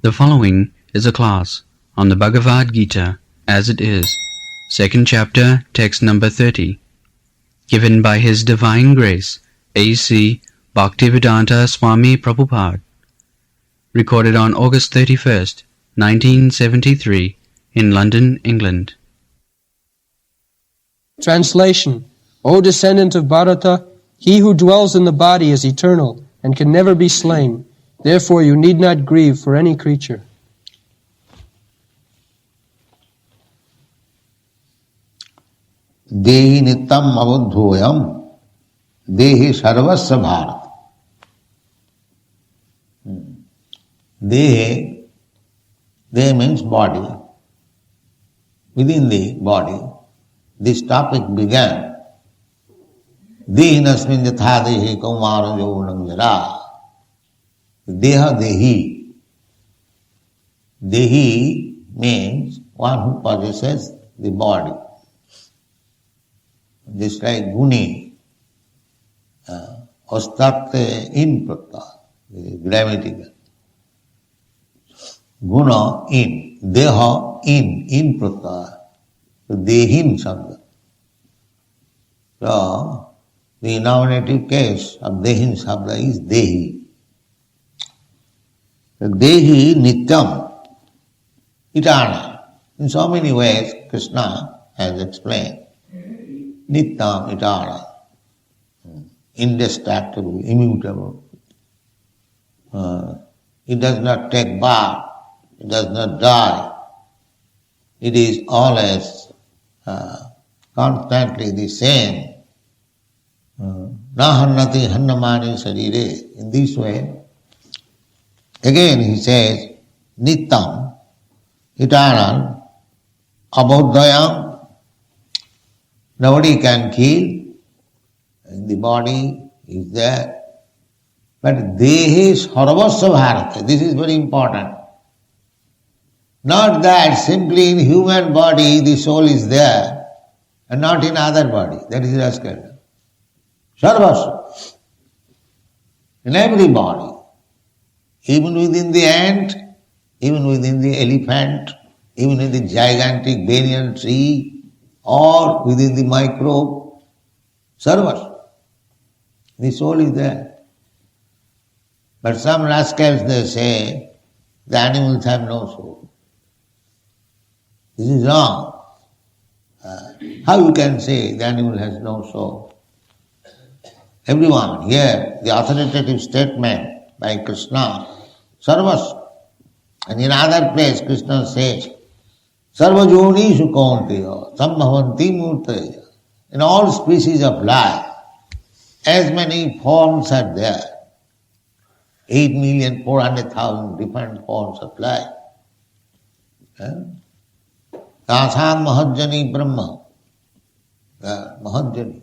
The following is a class on the Bhagavad Gita as it is, second chapter, text number 30, given by His Divine Grace, A.C. Bhaktivedanta Swami Prabhupada, recorded on August 31st, 1973, in London, England. Translation. O descendant of Bharata, he who dwells in the body is eternal and can never be slain. Therefore you need not grieve for any creature. Dehi nitam avadhoyam dehi sarvasya bharat. Dehi means body. Within the body, this topic began. Dehinasmin yatha dehi kaumara yavanam jara. Deha dehi. Dehi means one who possesses the body. Just like guni, ostate in prata, grammatical. Guna in, deha in prata, dehin sabda. So, the nominative case of dehin sabda is dehi. Dehi nityam, eternal. In so many ways, Krishna has explained. Nityam, eternal, indestructible, immutable. It does not take birth, it does not die. It is always constantly the same. Na hannati hannamani sarire. In this way, again he says, nityam, eternal, abodhayam, nobody can kill, and the body is there. But dehi sarvasya bharata, this is very important. Not that simply in human body the soul is there, and not in other body, that is rascal. Sarvasya, in every body. Even within the ant, even within the elephant, even in the gigantic banyan tree, or within the microbe, sarvasya. The soul is there. But some rascals, they say, the animals have no soul. This is wrong. How you can say the animal has no soul? Everyone here, the authoritative statement by Krishna, sarvasya. And in other place, Krishna says, sarvajonishu kaunteya, sambhavanti murtaya. In all species of life, as many forms are there. 8,400,000 different forms of life. Tasam mahajjani brahma. Mahajjani.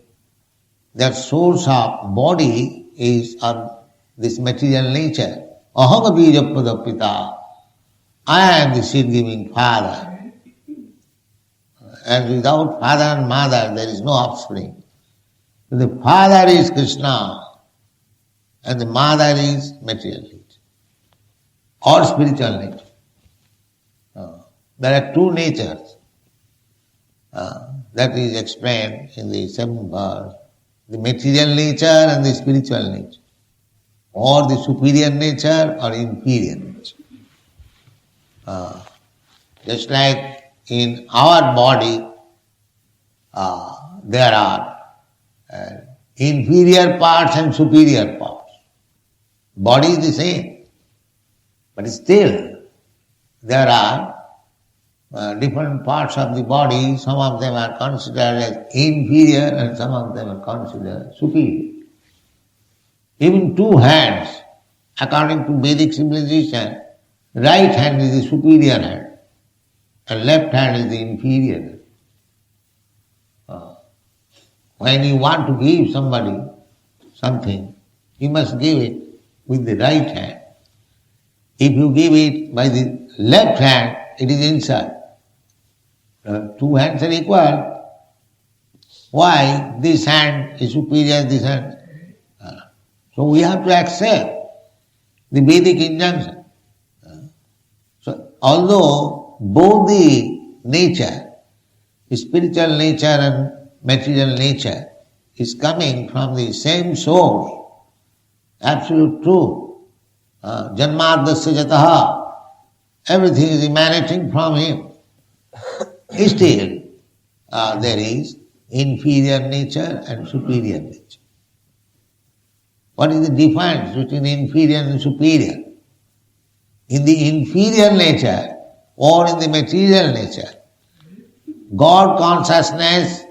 Their source of body is of this material nature. Aham bija pradapita. I am the seed-giving father. And without father and mother, there is no offspring. The father is Krishna, and the mother is material nature, or spiritual nature. There are two natures. That is explained in the 7th verse. The material nature and the spiritual nature, or the superior nature or inferior nature. Just like in our body, there are inferior parts and superior parts. Body is the same, but still there are different parts of the body. Some of them are considered as inferior and some of them are considered superior. Even two hands, according to Vedic civilization, right hand is the superior hand and left hand is the inferior hand. When you want to give somebody something, you must give it with the right hand. If you give it by the left hand, it is insult. Two hands are equal. Why? This hand is superior, this hand. So we have to accept the Vedic injunction. So although both the nature, the spiritual nature and material nature is coming from the same source, absolute truth, Janmadasya Jataha, everything is emanating from him. Still, there is inferior nature and superior nature. What is the difference between inferior and superior? In the inferior nature or in the material nature, God consciousness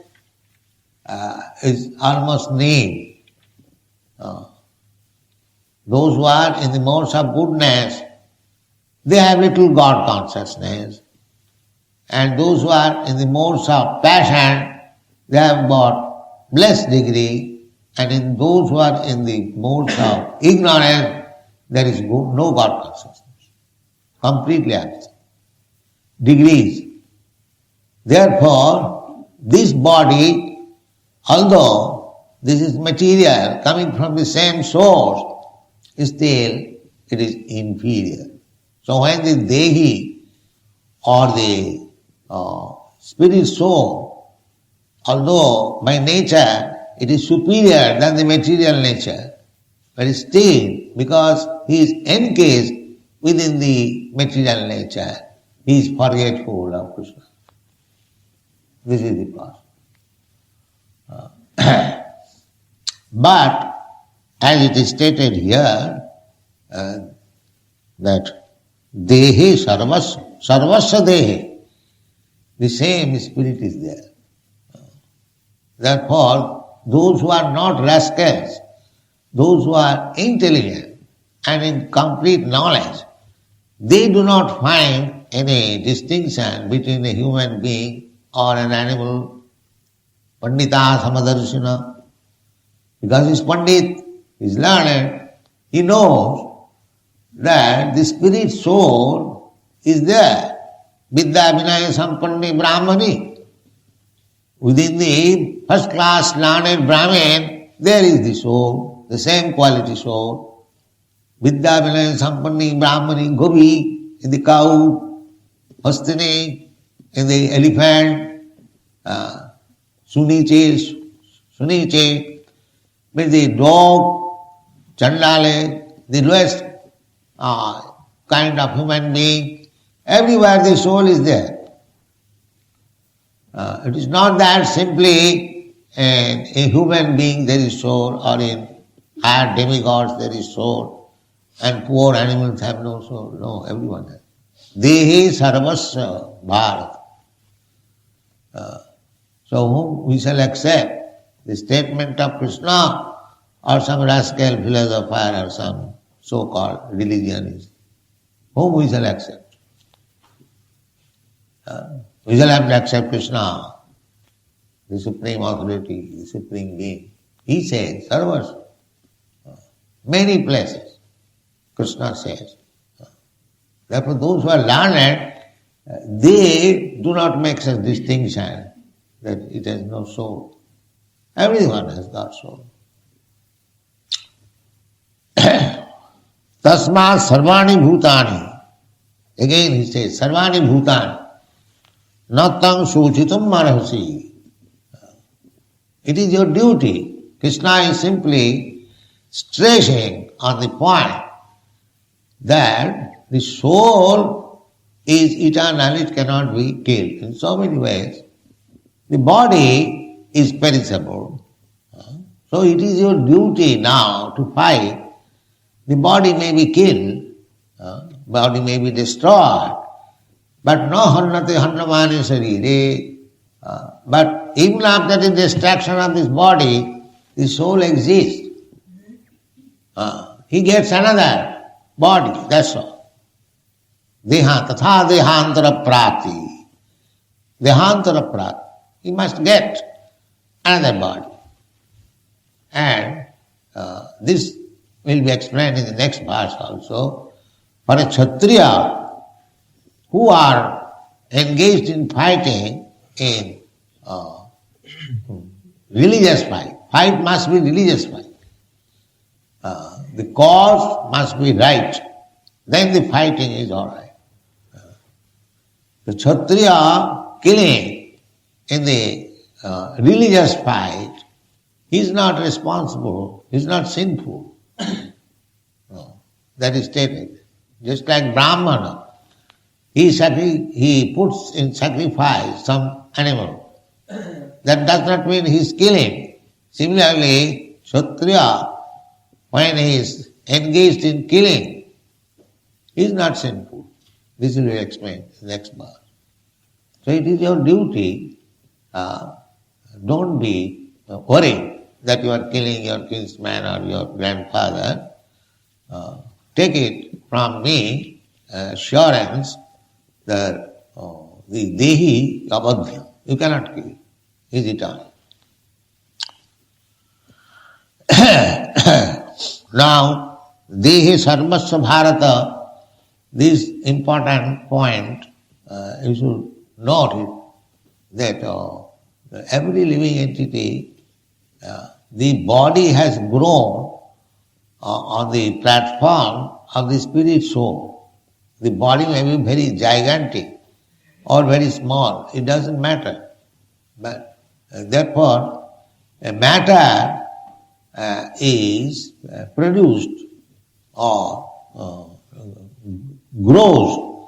is almost nil. Those who are in the modes of goodness, they have little God consciousness. And those who are in the modes of passion, they have got less degree. And in those who are in the modes of ignorance, there is no God consciousness. Completely absent. Degrees. Therefore, this body, although this is material coming from the same source, still it is inferior. So when the Dehi or the spirit soul, although by nature it is superior than the material nature, but still because he is encased within the material nature, he is forgetful of Krishna. This is the process. But as it is stated here, that Dehe Sarvasya, Sarvasya Dehe, the same spirit is there. Therefore, those who are not rascals, those who are intelligent and in complete knowledge, they do not find any distinction between a human being or an animal. Pandita Samadarshina, because he is Pandit, he is learned, he knows that the spirit soul is there. Vidya Vinaya Sampanni Brahmani. Within the first class learned Brahmin, there is the soul, the same quality soul. Vidya Vinaya Sampanni Brahmani Gopi, in the cow, Hastini, in the elephant, Suniche, with the dog, Chandale, the lowest kind of human being, everywhere the soul is there. It is not that simply in a human being there is soul, or in higher demigods there is soul, and poor animals have no soul. No, everyone has. Dehi sarvasya bharat. So whom we shall accept? The statement of Krishna or some rascal philosopher or some so-called religionist? Whom we shall accept? We shall have to accept Krishna, the supreme authority, the supreme being. He says, sarvasya. Many places Krishna says. Therefore those who are learned, they do not make such distinction that it has no soul. Everyone has got soul. Tasmat sarvani bhutani. Again he says, sarvani bhutani. Natang suchitam marahasi. It is your duty. Krishna is simply stressing on the point that the soul is eternal, it cannot be killed. In so many ways, the body is perishable. So it is your duty now to fight. The body may be killed, body may be destroyed, but no hannate hannamani sarire. But even after the destruction of this body, the soul exists. He gets another body, that's all. Deha tatha dehantara prati. Dehantara prati. He must get another body. And this will be explained in the next verse also. For a Kshatriya who are engaged in fighting in religious fight must be religious fight. The cause must be right, then the fighting is all right. The Kshatriya killing in the religious fight, he is not responsible, he is not sinful. No, that is stated. Just like Brahmana, he puts in sacrifice some animal. That does not mean he is killing. Similarly, Kshatriya, when he is engaged in killing, he is not sinful. This will be explained in the next verse. So it is your duty, don't be worried that you are killing your kinsman or your grandfather. Take it from me, assurance that the Dehi Abadhya, you cannot kill, he is eternal. Now, Dehi Sarvasva Bharata, this important point, you should note it, that every living entity, the body has grown on the platform of the spirit soul. The body may be very gigantic or very small, it doesn't matter. But therefore, a matter is produced or grows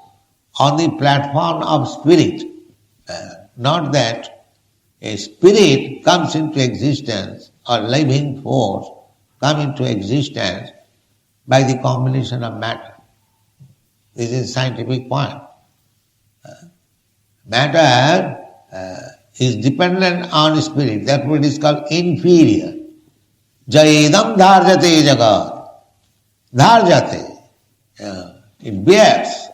on the platform of spirit. Not that a spirit comes into existence or living force come into existence by the combination of matter. This is scientific point. Matter is dependent on spirit, therefore it is called inferior. Jayedam dharjate jagat. Dharjate. It bears.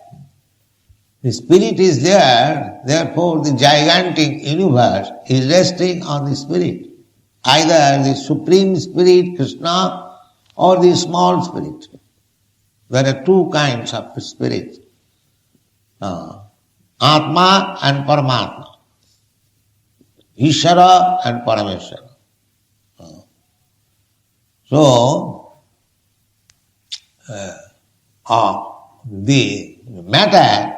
The spirit is there, therefore the gigantic universe is resting on the spirit. Either the supreme spirit, Krishna, or the small spirit. There are two kinds of spirit. Atma and Paramatma. Ishvara and Parameshvara. So, the matter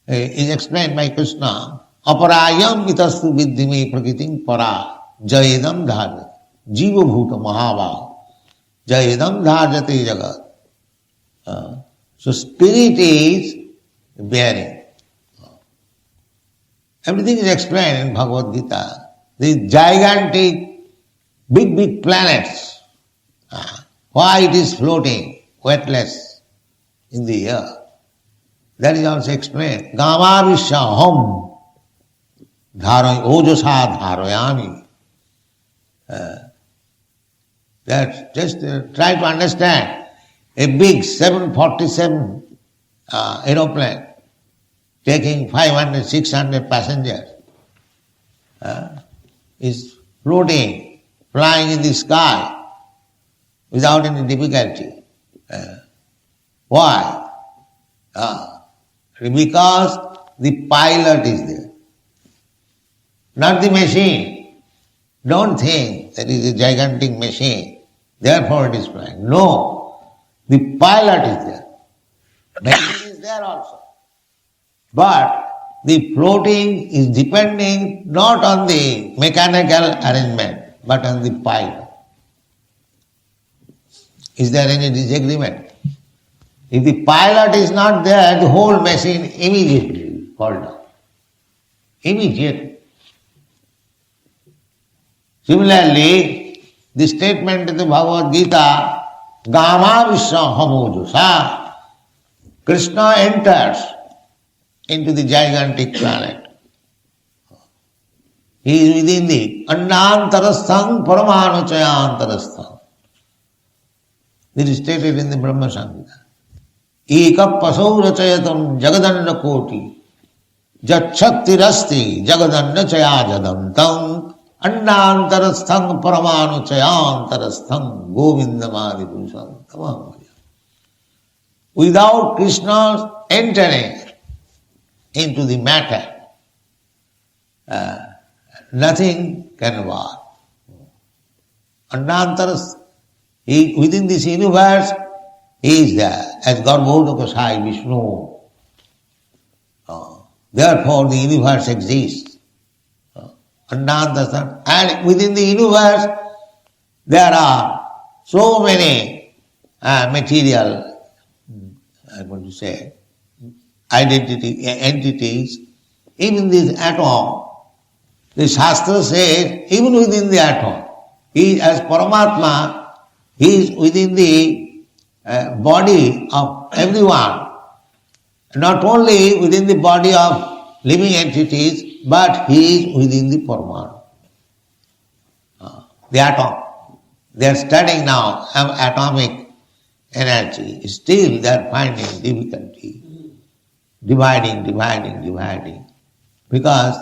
is explained by Krishna. Aparayam itastu viddhime prakritim para jayedam dharjate. Jiva bhuta mahabhav. Jayedam dharjate jagat. So spirit is bearing. Everything is explained in Bhagavad Gita. These gigantic, big planets. Why it is floating, weightless in the air. That is also explained. Gamavisha hom dharay ojasa dharayami. That just try to understand. A big 747 aeroplane taking 500, 600 passengers is floating, flying in the sky without any difficulty. Why? Because the pilot is there, not the machine. Don't think that it is a gigantic machine, therefore it is flying. No, the pilot is there. Machine is there also. But the floating is depending not on the mechanical arrangement, but on the pilot. Is there any disagreement? If the pilot is not there, the whole machine immediately falls down. Immediately. Similarly, the statement in the Bhagavad Gita, Gama Vishwa Hamojusa, Krishna enters into the gigantic planet. He is within the Annantarastham Paramanuchayantarastham. This is stated in the Brahma Samhita. Eka pasau rachayatam jagadanda koti jachaktirasti jagadanda chayajadantam annantarastham paramanuchayantarastham govindamadi purusham tamam. Without Krishna entering into the matter, nothing can work. Annantaras, within this universe, he is there as Garbhodaka Sai Vishnu. Therefore the universe exists. Understand? And within the universe there are so many material, I'm going to say, entities. Even this atom, the Shastra says, even within the atom, as Paramatma, he is within the body of everyone. Not only within the body of living entities, but he is within the Paramatma. The atom. They are studying now atomic energy. Still they are finding difficulty. Dividing. Because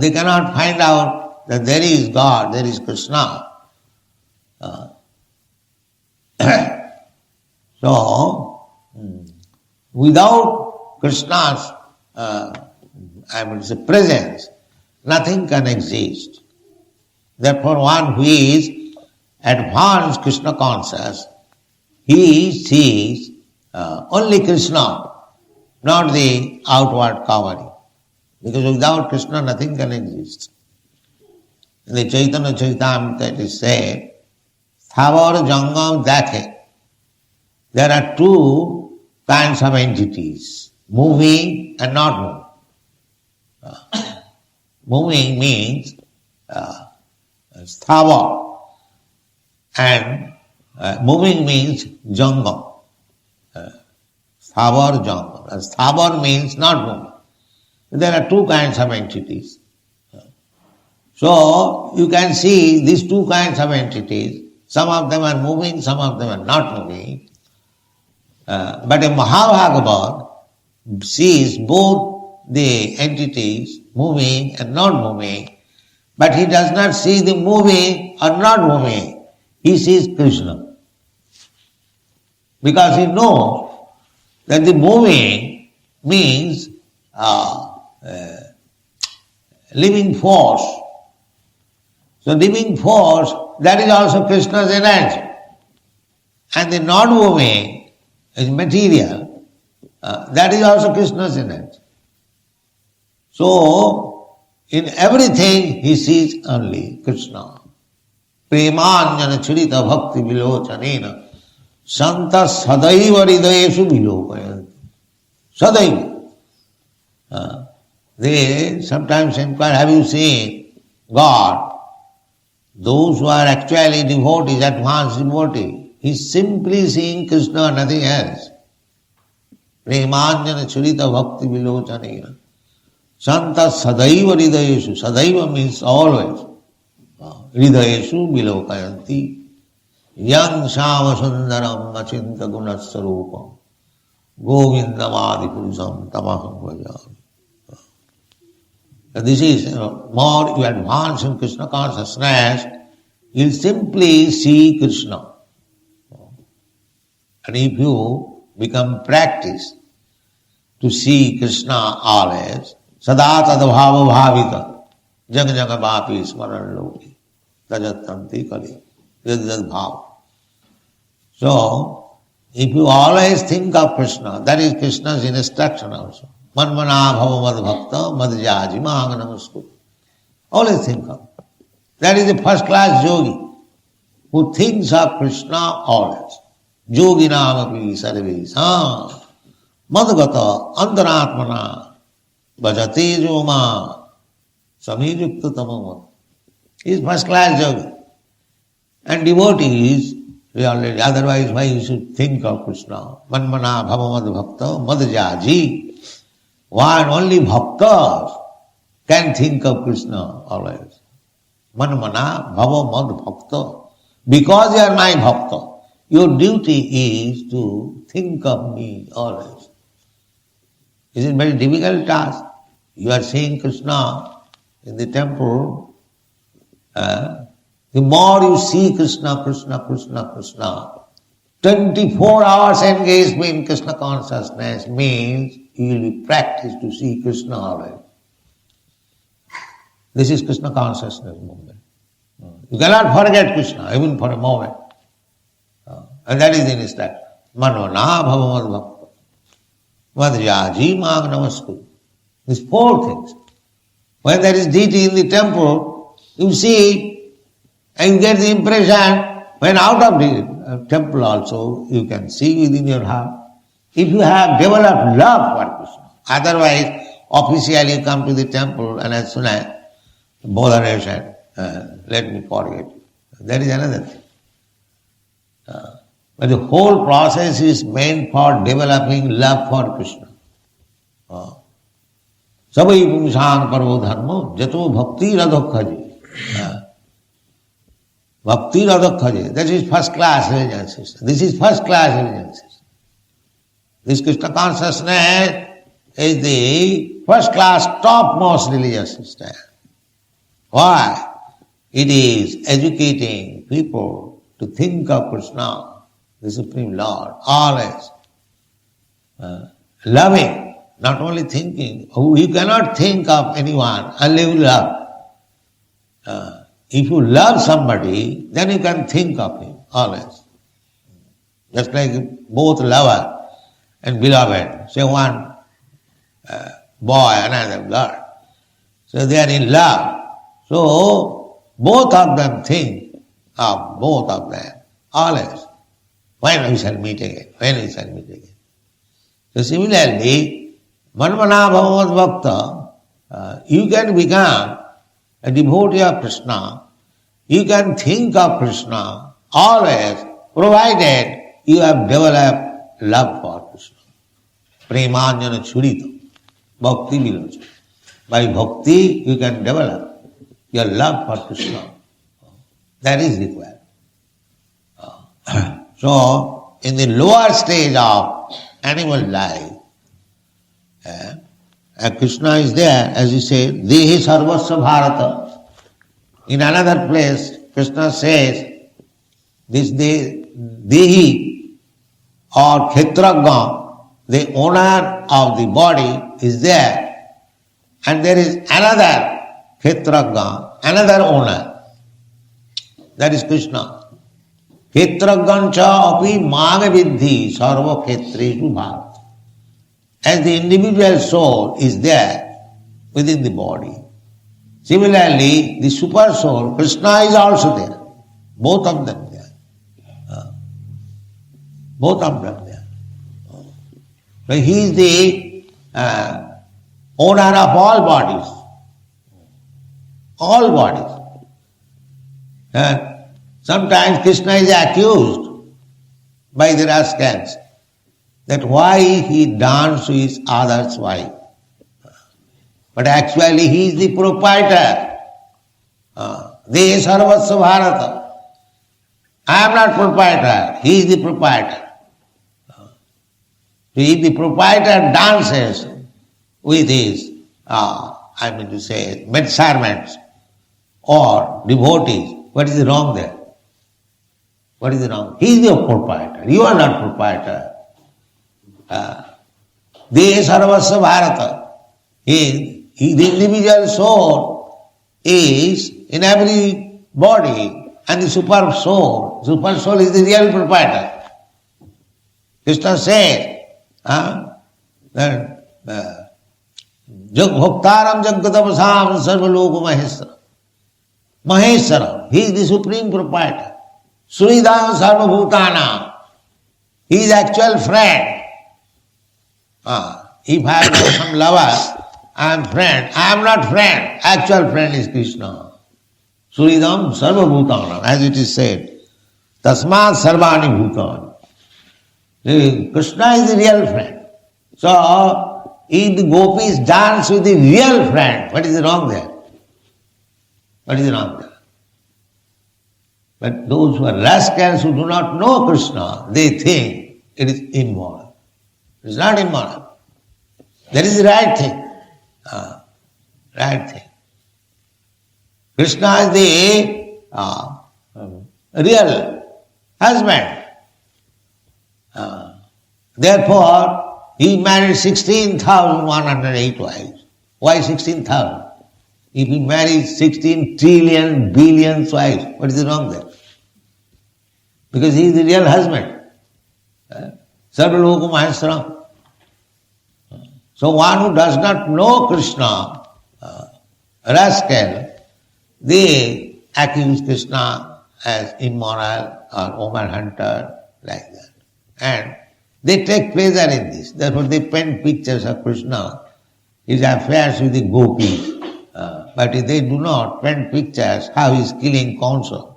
they cannot find out that there is God, there is Krishna. So, without Krishna's presence, nothing can exist. Therefore, one who is advanced Krishna conscious, he sees only Krishna, not the outward covering. Because without Krishna, nothing can exist. In the Chaitanya Charitamrita it is said, Thavar Jangam Dakhe. There are two kinds of entities, moving and not moving. Moving means Thavar, and moving means Jangam. Thavar Jangam. Thavar means not moving. There are two kinds of entities. So you can see these two kinds of entities. Some of them are moving, some of them are not moving. But a Mahabhagavat sees both the entities moving and not moving, but he does not see the moving or not moving. He sees Krishna. Because he knows that the moving means living force. So living force, that is also Krishna's energy. And the non-moving is material, that is also Krishna's energy. So, in everything he sees only Krishna. Premanjana churita bhakti vilochanena santa sadaiva hridayeshu vilokayanti. Sadaiva. They sometimes inquire, have you seen God? Those who are actually devotees, advanced devotees, he is simply seeing Krishna, nothing else. Premanjana churita bhakti vilochanena santa sadaiva hridayeshu. Sadaiva means always. Hridayeshu vilokayanti yang shama sundaram achinta gunasarupam govindamadi purusam tamaham vajami. This is, more you advance in Krishna consciousness, you'll simply see Krishna. And if you become practice to see Krishna always, sada tadabhava bhavita jang jangamapi smaran loki tajatanti kali yad bhava. So, if you always think of Krishna, that is Krishna's instruction also. Manmana bhava mad bhakta mad jaji mahang namaskut. Always think of. That is the first class yogi who thinks of Krishna always. Yogi namapi sarves. Madgata antaratmana bhajate joma samijukta tamama. He is first class yogi. And devotees, really, otherwise why you should think of Krishna? Manmana bhava mad bhakta mad jaji. One only bhaktas can think of Krishna always. Manmana bhava mad bhakta. Because you are my bhakta, your duty is to think of me always. It is a very difficult task. You are seeing Krishna in the temple. The more you see Krishna, 24 hours engagement in Krishna consciousness means you will be practiced to see Krishna always. This is Krishna consciousness movement. You cannot forget Krishna even for a moment. And that is the instruction. Manvana bhavamad bhakta. Madhyaji mag namaskut. These four things. When there is deity in the temple, you see and you get the impression, when out of the temple also, you can see within your heart. If you have developed love for Krishna, otherwise, officially you come to the temple and as soon as botheration, let me forget you. That is another thing. But the whole process is meant for developing love for Krishna. Sabai pumsan parvo dharmo jato bhakti radhokhaji. Bhakti radhokhaji. That is first class religion system. This is first class religion system. This Krishna consciousness is the first class topmost religious system. Why? It is educating people to think of Krishna, the Supreme Lord, always. Loving. Not only thinking, you cannot think of anyone unless you love. If you love somebody, then you can think of him always. Just like both lover and beloved. Say one boy, another girl. So they are in love. So both of them think of both of them always. When we shall meet again? When we shall meet again? So similarly, Manmana Bhagavad Bhakta, you can become a devotee of Krishna, you can think of Krishna always, provided you have developed love for Krishna. Premanjana churita, bhakti vilocha. By bhakti you can develop your love for Krishna. That is required. So, in the lower stage of animal life, Krishna is there, as you say, Dehi Sarvasya Bharata. In another place, Krishna says, this Dehi or Kshetragya, the owner of the body is there, and there is another Kshetragya, another owner. That is Krishna. Kshetragyancha api mame vidhi sarva kshetreshu bharata. As the individual soul is there within the body, similarly, the super soul, Krishna is also there. Both of them there. Both of them there. So he is the owner of all bodies. All bodies. Sometimes Krishna is accused by the rascals that why he danced with his other's wife. But actually he is the proprietor. Dehi Sarvasya Bharata. I am not proprietor, he is the proprietor. So if the proprietor dances with his, maid servants or devotees, what is wrong there? What is wrong? He is the proprietor, you are not proprietor. Dehi Sarvasya Bharata. The individual soul is in every body, and the super soul is the real proprietor. Krishna says that Bhoktaram Jagatapasam Sarvaloka Maheshwara. Maheshwara, he is the supreme proprietor. Suridam Sarvabhutana, he is actual friend. If I have some lover, I am friend. I am not friend. Actual friend is Krishna. Suridam sarva bhutana, as it is said. Tasmat sarvani bhutani. Krishna is the real friend. So, if the gopis dance with the real friend, what is wrong there? What is wrong there? But those who are rascals who do not know Krishna, they think it is immoral. It is not immoral. That is the right thing. Right thing. Krishna is the real husband. Therefore, he married 16,108 wives. Why 16,000? If he marries 16 trillion billion wives, what is wrong there? Because he is the real husband. Sarvaloka Maheshwara. So one who does not know Krishna, rascal, they accuse Krishna as immoral or woman hunter, like that. And they take pleasure in this. Therefore they paint pictures of Krishna, his affairs with the gopis. But they do not paint pictures how he is killing Kansa,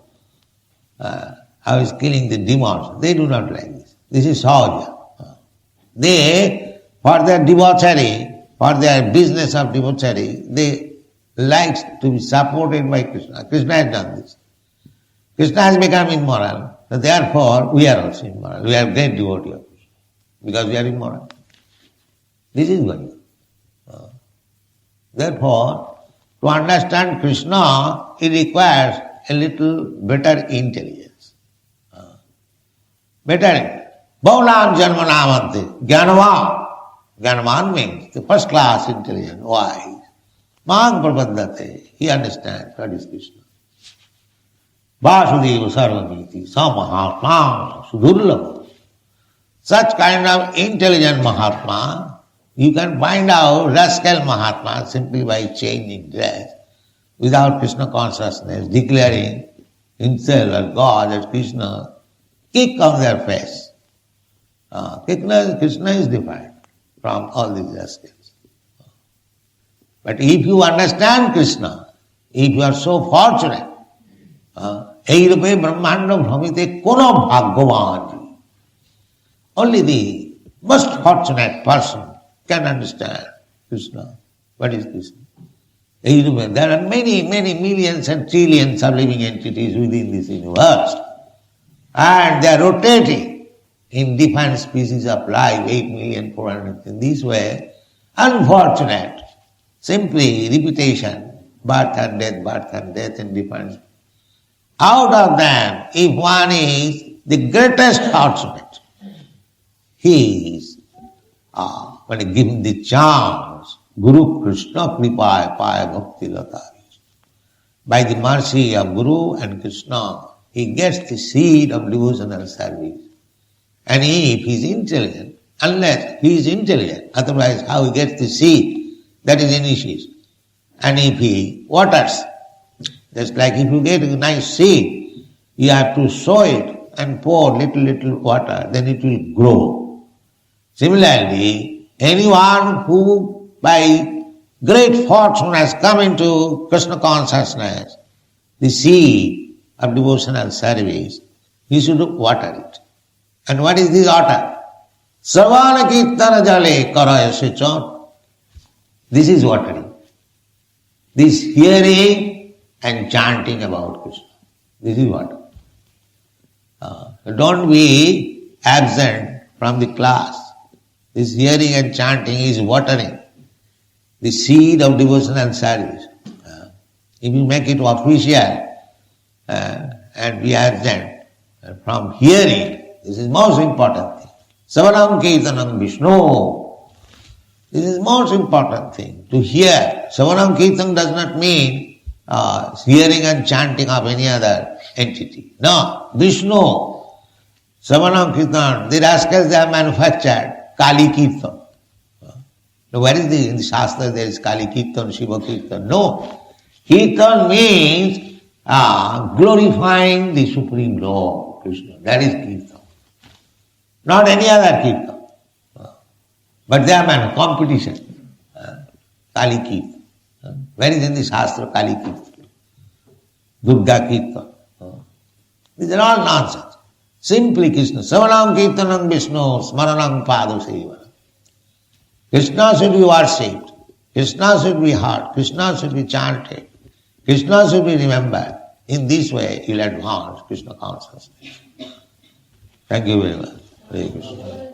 how he is killing the demons. They do not like this. This is Sahaja. They, for their debauchery, for their business of debauchery, they like to be supported by Krishna. Krishna has done this. Krishna has become immoral. So therefore, we are also immoral. We are great devotee of Krishna because we are immoral. This is going on. Therefore, to understand Krishna, it requires a little better intelligence. Better. Bhavanam janmanamante. Jnanavan. Jnanavan means the first class intelligence, wise. Mang prapaddate. He understands what is Krishna. Vasudeva sarvamiti. Samahatma sudurlabha. Such kind of intelligent Mahatma, you can find out rascal Mahatma simply by changing dress, without Krishna consciousness, declaring himself as God, as Krishna, kick on their face. Krishna is different from all these rascals. But if you understand Krishna, if you are so fortunate, Eirupe Brahmanda Bhamite Kono Bhagavaji, only the most fortunate person can understand Krishna. What is Krishna? There are many, many millions and trillions of living entities within this universe. And they are rotating in different species of life, 8,400,000. In this way, unfortunate, simply repetition, birth and death in different. Out of them, if one is the greatest fortunate, he is, when he gives the chance, Guru Krishna Kripaya Paya Bhakti Lata. By the mercy of Guru and Krishna, he gets the seed of devotional service. And if he is intelligent, unless he is intelligent, otherwise how he gets the seed, that is initiation. And if he waters, just like if you get a nice seed, you have to sow it and pour little water, then it will grow. Similarly, anyone who by great fortune has come into Krishna consciousness, the seed of devotional service, he should water it. And what is this water? Sarvana kirtana jale karaya sechon. This is watering. This hearing and chanting about Krishna. This is water. Don't be absent from the class. This hearing and chanting is watering the seed of devotional service. If you make it official and be absent from hearing, this is most important thing. Savanam Kirtanam Vishnu. This is most important thing, to hear. Savanam Kirtan does not mean hearing and chanting of any other entity. No, Vishnu. Savanam Kirtan, the rascals they have manufactured Kali Kirtan. Now where is in the Shastra there is Kali Kirtan, Shiva Kirtan? No. Kirtan means glorifying the Supreme Lord, Krishna. That is Kirtan. Not any other Kirtan. But they are competition. Kali Kirtan. Where is in the Shastra Kali Kirtan? Durga Kirtan. These are all nonsense. Simply Krishna. Savanam Kirtanam Vishnu, Smaranam Padu Sevana. Krishna should be worshipped. Krishna should be heard. Krishna should be chanted. Krishna should be remembered. In this way, you will advance Krishna consciousness. Thank you very much. Hare Krishna.